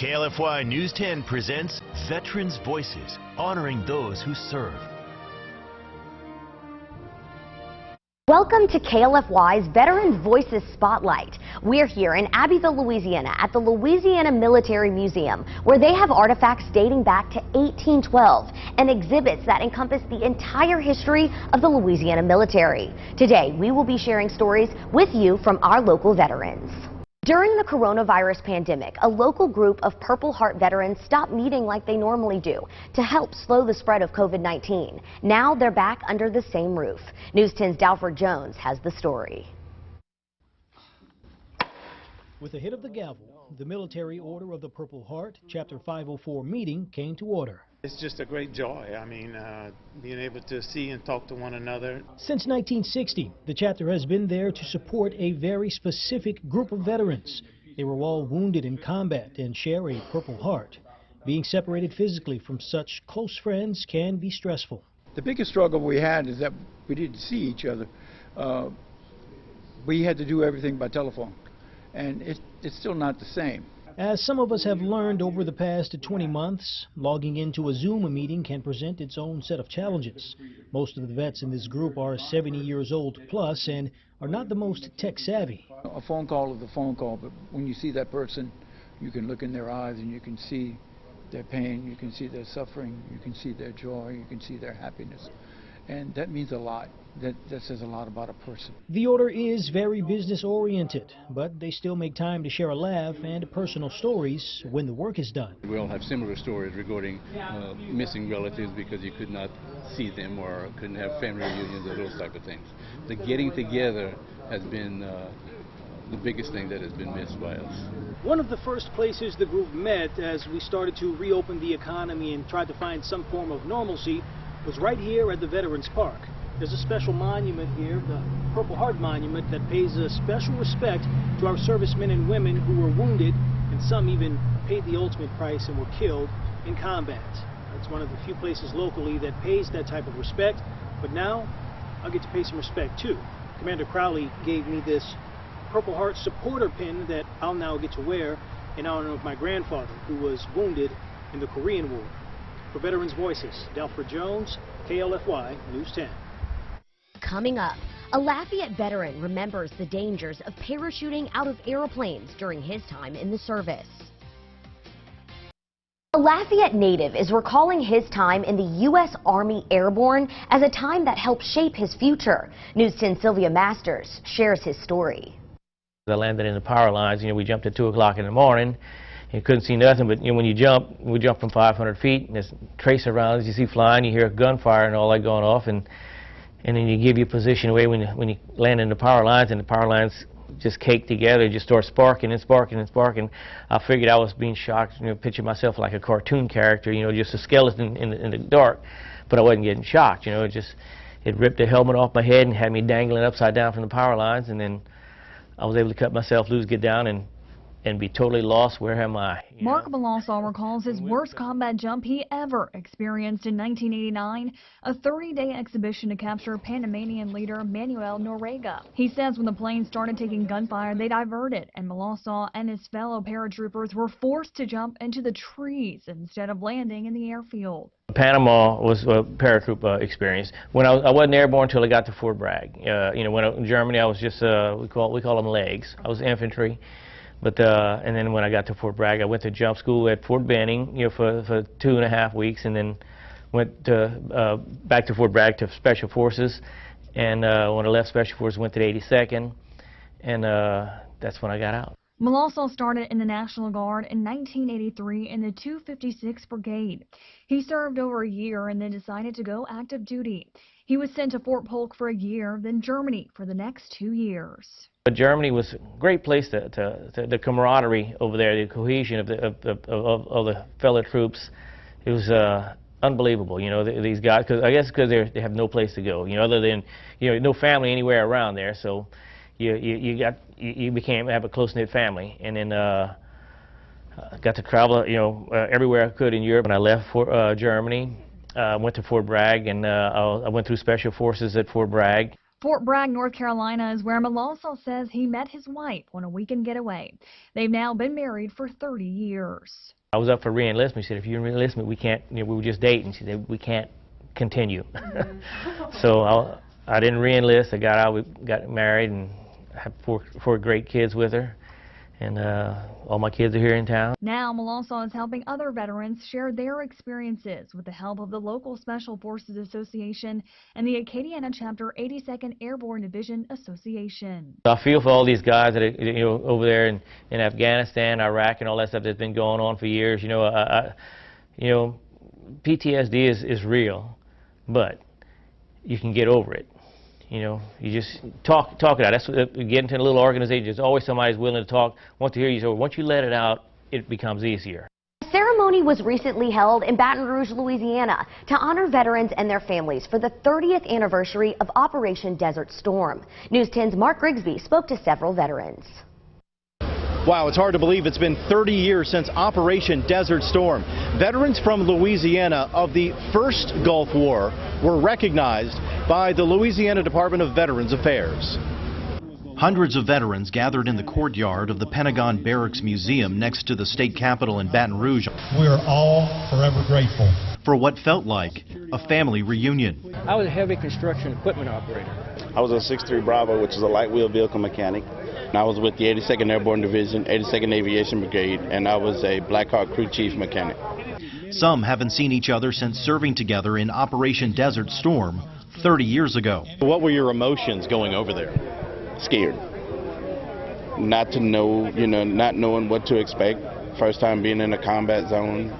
KLFY News 10 presents Veterans Voices, honoring those who serve. Welcome to KLFY's Veterans Voices Spotlight. We're here in Abbeville, Louisiana at the Louisiana Military Museum, where they have artifacts dating back to 1812 and exhibits that encompass the entire history of the Louisiana military. Today, we will be sharing stories with you from our local veterans. During the coronavirus pandemic, a local group of Purple Heart veterans stopped meeting like they normally do to help slow the spread of COVID-19. Now they're back under the same roof. News 10's Dalford Jones has the story. With a hit of the gavel, the Military Order of the Purple Heart, Chapter 504 meeting came to order. It's just a great joy. I mean, being able to see and talk to one another. Since 1960, the chapter has been there to support a very specific group of veterans. They were all wounded in combat and share a Purple Heart. Being separated physically from such close friends can be stressful. The biggest struggle we had is that we didn't see each other. We had to do everything by telephone, and it's still not the same. As some of us have learned over the past 20 months, logging into a Zoom meeting can present its own set of challenges. Most of the vets in this group are 70 years old plus and are not the most tech savvy. A phone call is a phone call, but when you see that person, you can look in their eyes and you can see their pain, you can see their suffering, you can see their joy, you can see their happiness. And that means a lot. That says a lot about a person. The order is very business-oriented, but they still make time to share a laugh and personal stories when the work is done. We all have similar stories regarding missing relatives because you could not see them or couldn't have family reunions or those type of things. The getting together has been the biggest thing that has been missed by us. One of the first places the group met as we started to reopen the economy and tried to find some form of normalcy was right here at the Veterans Park. There's a special monument here, the Purple Heart Monument, that pays a special respect to our servicemen and women who were wounded, and some even paid the ultimate price and were killed in combat. It's one of the few places locally that pays that type of respect, but now I'll get to pay some respect too. Commander Crowley gave me this Purple Heart supporter pin that I'll now get to wear in honor of my grandfather, who was wounded in the Korean War. For Veterans Voices, Dalford Jones, KLFY News 10. Coming up, a Lafayette veteran remembers the dangers of parachuting out of airplanes during his time in the service. A Lafayette native is recalling his time in the U.S. Army Airborne as a time that helped shape his future. News 10's Sylvia Masters shares his story. I landed in the power lines. We jumped at 2 o'clock in the morning. You couldn't see nothing, but when you jump, we jump from 500 feet, and there's tracer rounds you see flying, you hear gunfire and all that going off, and then you give your position away when you land in the power lines, and the power lines just cake together, just start sparking and sparking and sparking. I figured I was being shocked, picture myself like a cartoon character, just a skeleton in the dark, but I wasn't getting shocked, it ripped the helmet off my head and had me dangling upside down from the power lines, and then I was able to cut myself loose, get down, and be totally lost. Where am I? Mark Malasaw recalls his worst combat jump he ever experienced in 1989, a 30-day exhibition to capture Panamanian leader Manuel Noriega. He says when the plane started taking gunfire, they diverted, and Malasaw and his fellow paratroopers were forced to jump into the trees instead of landing in the airfield. Panama was a paratroop experience. When I wasn't airborne until I got to Fort Bragg. When in Germany, I was just we call them legs. I was infantry. But and then when I got to Fort Bragg, I went to jump school at Fort Benning, for 2.5 weeks, and then went to back to Fort Bragg to Special Forces. And when I left Special Forces, went to the 82nd, and that's when I got out. Malasaw started in the National Guard in 1983 in the 256th Brigade. He served over a year and then decided to go active duty. He was sent to Fort Polk for a year, then Germany for the next 2 years. But Germany was a great place to the camaraderie over there, the cohesion of the fellow troops. It was unbelievable, these guys, because they have no place to go, other than, no family anywhere around there. So you became have a close-knit family, and then got to travel, everywhere I could in Europe. And I left for Germany, went to Fort Bragg, and I went through Special Forces at Fort Bragg. Fort Bragg, North Carolina is where Malasa says he met his wife on a weekend getaway. They've now been married for 30 years. I was up for re-enlistment. She said, if you re-enlist me, we can't, we were just dating. She said, we can't continue. So I didn't re-enlist. I got out, we got married and had four great kids with her. And all my kids are here in town. Now Malasa is helping other veterans share their experiences with the help of the local Special Forces Association and the Acadiana Chapter 82nd Airborne Division Association. I feel for all these guys that are, over there in Afghanistan, Iraq, and all that stuff that's been going on for years. PTSD is real, but you can get over it. You just talk it out. That's what, you get into a little organization. There's always somebody who's willing to talk, want to hear you. So once you let it out, it becomes easier. A ceremony was recently held in Baton Rouge, Louisiana, to honor veterans and their families for the 30th anniversary of Operation Desert Storm. News 10's Mark Grigsby spoke to several veterans. Wow, it's hard to believe it's been 30 years since Operation Desert Storm. Veterans from Louisiana of the first Gulf War were recognized by the Louisiana Department of Veterans Affairs. Hundreds of veterans gathered in the courtyard of the Pentagon Barracks Museum next to the state capitol in Baton Rouge. We are all forever grateful for what felt like a family reunion. I was a heavy construction equipment operator. I was a 6'3" Bravo, which is a light wheel vehicle mechanic. And I was with the 82nd Airborne Division, 82nd Aviation Brigade, and I was a Black Hawk crew chief mechanic. Some haven't seen each other since serving together in Operation Desert Storm 30 years ago. What were your emotions going over there? Scared. Not to know, not knowing what to expect. First time being in a combat zone.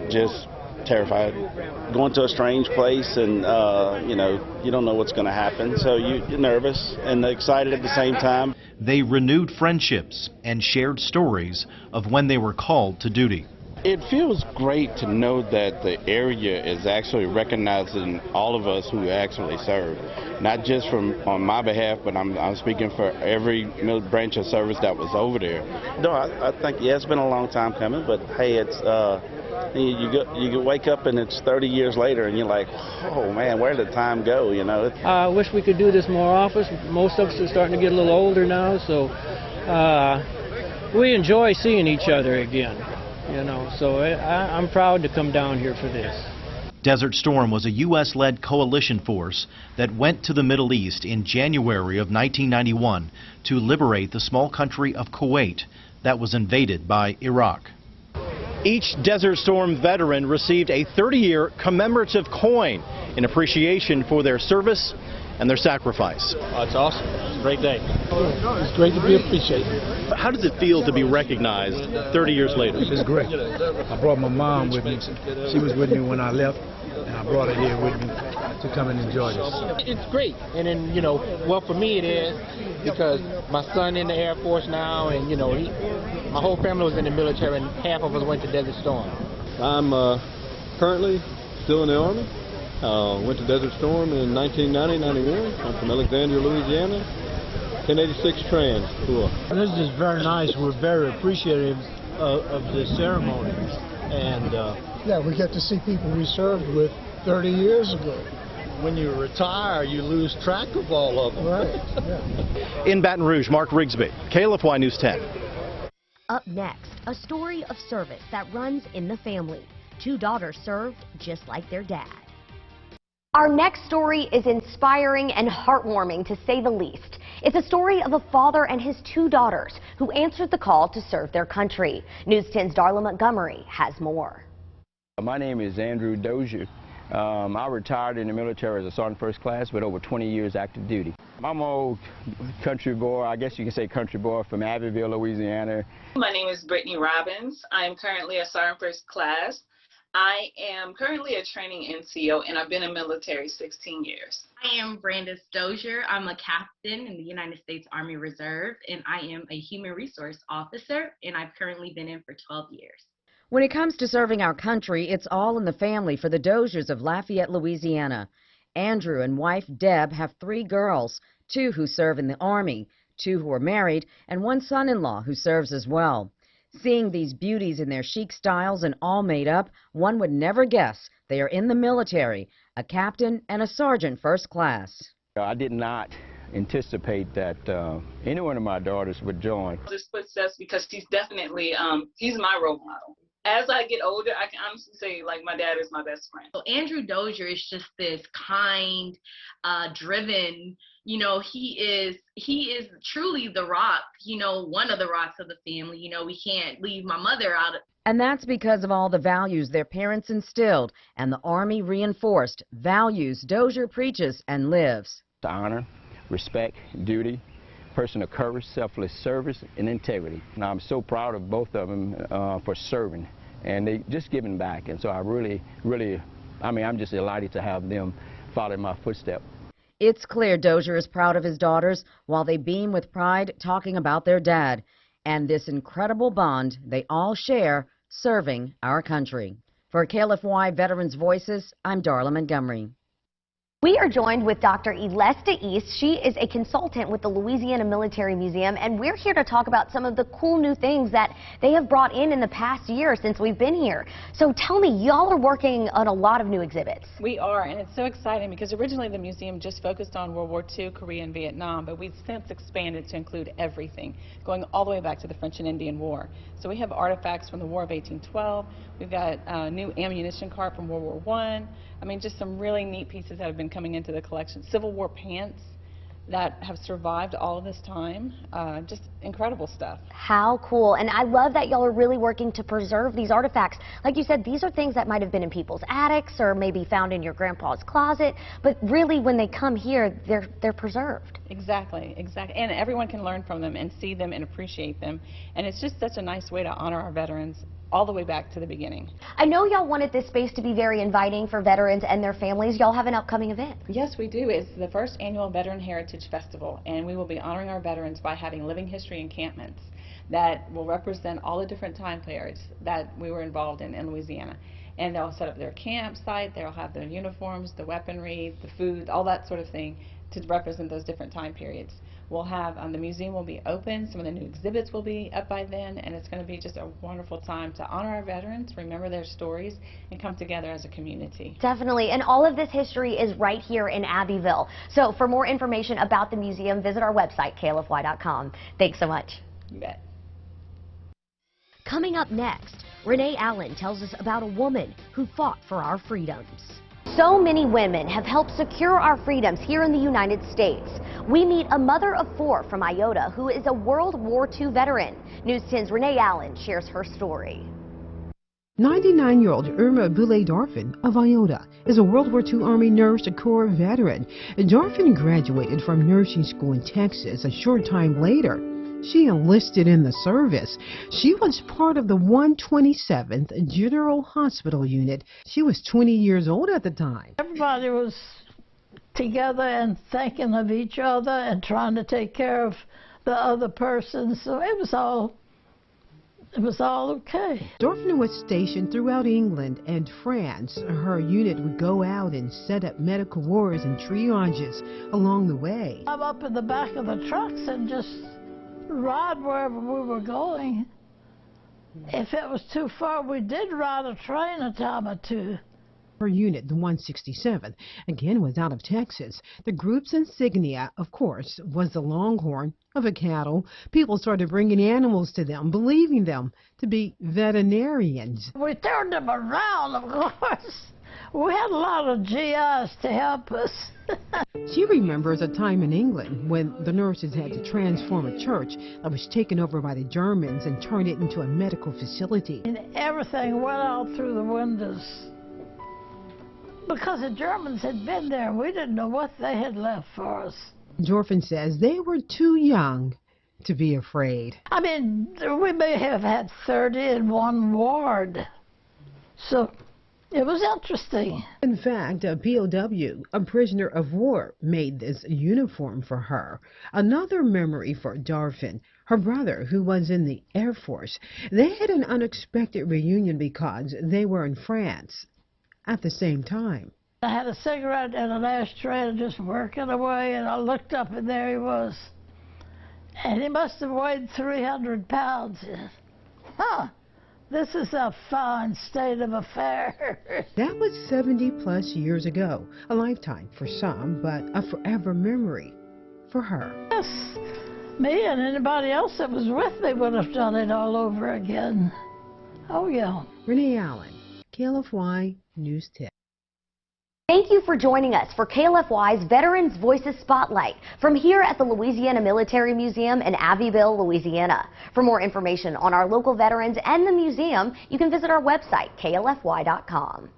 Just terrified. Going to a strange place and, you don't know what's going to happen. So you're nervous and excited at the same time. They renewed friendships and shared stories of when they were called to duty. It feels great to know that the area is actually recognizing all of us who actually serve. Not just on my behalf, but I'm speaking for every branch of service that was over there. No, I think, it's been a long time coming, but hey, it's you wake up and it's 30 years later and you're like, oh man, where did the time go, I wish we could do this more often. Most of us are starting to get a little older now, so we enjoy seeing each other again. So I'm proud to come down here for this. Desert Storm was a U.S.-led coalition force that went to the Middle East in January of 1991 to liberate the small country of Kuwait that was invaded by Iraq. Each Desert Storm veteran received a 30-year commemorative coin in appreciation for their service and their sacrifice. It's awesome. It's a great day. It's great to be appreciated. How does it feel to be recognized 30 years later? It's great. I brought my mom with me. She was with me when I left, and I brought her here with me to come and enjoy this. It's great. And then, well, for me it is because my son in the Air Force now, and, my whole family was in the military, and half of us went to Desert Storm. I'm currently still in the Army. Went to Desert Storm in 1990-91. I'm from Alexandria, Louisiana. 1086 Trans. Cool. This is very nice. We're very appreciative of this ceremony. And yeah, we get to see people we served with 30 years ago. When you retire, you lose track of all of them. Right. Yeah. In Baton Rouge, Mark Grigsby, KLFY News 10. Up next, a story of service that runs in the family. Two daughters served just like their dad. Our next story is inspiring and heartwarming, to say the least. It's a story of a father and his two daughters who answered the call to serve their country. News 10's Darla Montgomery has more. My name is Andrew Dozier. I retired in the military as a sergeant first class with over 20 years active duty. I'm an old country boy, I guess you can say country boy, from Abbeville, Louisiana. My name is Brittany Robbins. I'm currently a sergeant first class. I am currently a training NCO, and I've been in military 16 years. I am Brandis Dozier. I'm a captain in the United States Army Reserve, and I am a human resource officer, and I've currently been in for 12 years. When it comes to serving our country, it's all in the family for the Doziers of Lafayette, Louisiana. Andrew and wife Deb have 3 girls, 2 who serve in the Army, 2 who are married, and 1 son-in-law who serves as well. Seeing these beauties in their chic styles and all made up, one would never guess they are in the military, a captain and a sergeant first class. I did not anticipate that any one of my daughters would join. His footsteps, because he's definitely, he's my role model. As I get older, I can honestly say, like, my dad is my best friend. So Andrew Dozier is just this kind, driven, you know, he is truly the rock, you know, one of the rocks of the family. You know, we can't leave my mother out. And that's because of all the values their parents instilled and the Army reinforced, values Dozier preaches and lives. The honor, respect, duty, personal courage, selfless service, and integrity. And I'm so proud of both of them for serving, and they just giving back. And so I really, I'm just delighted to have them follow in my footsteps. It's clear Dozier is proud of his daughters while they beam with pride talking about their dad and this incredible bond they all share serving our country. For KLFY Veterans Voices, I'm Darla Montgomery. We are joined with Dr. Elesta East. She is a consultant with the Louisiana Military Museum, and we're here to talk about some of the cool new things that they have brought in the past year since we've been here. So tell me, y'all are working on a lot of new exhibits. We are, and it's so exciting because originally the museum just focused on World War II, Korea, and Vietnam, but we've since expanded to include everything, going all the way back to the French and Indian War. So we have artifacts from the War of 1812. We've got a new ammunition cart from World War I. I mean, just some really neat pieces that have been coming into the collection. Civil War pants that have survived all of this time. Just incredible stuff. How cool. And I love that y'all are really working to preserve these artifacts. Like you said, these are things that might have been in people's attics or maybe found in your grandpa's closet, but really when they come here, they're preserved. Exactly, exactly. And everyone can learn from them and see them and appreciate them. And it's just such a nice way to honor our veterans all the way back to the beginning. I know y'all wanted this space to be very inviting for veterans and their families. Y'all have an upcoming event. Yes, we do. It's the first annual Veteran Heritage Festival, and we will be honoring our veterans by having living history encampments that will represent all the different time periods that we were involved in Louisiana. And they'll set up their campsite, they'll have their uniforms, the weaponry, the food, all that sort of thing to represent those different time periods. We'll have, the museum will be open, some of the new exhibits will be up by then, and it's going to be just a wonderful time to honor our veterans, remember their stories, and come together as a community. Definitely, and all of this history is right here in Abbeville. So for more information about the museum, visit our website, KLFY.com. Thanks so much. You bet. Coming up next, Renee Allen tells us about a woman who fought for our freedoms. So many women have helped secure our freedoms here in the United States. We meet a mother of 4 from Iota who is a World War II veteran. News 10's Renee Allen shares her story. 99-year-old Irma Boulay-Dorfin of Iota is a World War II Army Nurse Corps veteran. Dorfin graduated from nursing school in Texas a short time later. She enlisted in the service. She was part of the 127th General Hospital Unit. She was 20 years old at the time. Everybody was together and thinking of each other and trying to take care of the other person, so it was all okay. Dorfin was stationed throughout England and France. Her unit would go out and set up medical wards and triages along the way. I'm up in the back of the trucks and just ride wherever we were going. If it was too far, we did ride a train a time or two. Her unit, the 167th, again was out of Texas. The group's insignia, of course, was the longhorn of a cattle. People started bringing animals to them, believing them to be veterinarians. We turned them around, of course. We had a lot of GIs to help us. She remembers a time in England when the nurses had to transform a church that was taken over by the Germans and turn it into a medical facility. And everything went out through the windows. Because the Germans had been there, we didn't know what they had left for us. Dorfin says they were too young to be afraid. I mean, we may have had 30 in one ward. So it was interesting. In fact, a POW, a prisoner of war, made this uniform for her. Another memory for Dorfin, her brother, who was in the Air Force. They had an unexpected reunion because they were in France at the same time. I had a cigarette and an ashtray and just working away, and I looked up and there he was. And he must have weighed 300 pounds. Huh, This is a fine state of affairs. That was 70+ years ago. A lifetime for some, but a forever memory for her. Yes, me and anybody else that was with me would have done it all over again. Oh, yeah. Renee Allen, KLFY News Tip. Thank you for joining us for KLFY's Veterans Voices Spotlight from here at the Louisiana Military Museum in Abbeville, Louisiana. For more information on our local veterans and the museum, you can visit our website, klfy.com.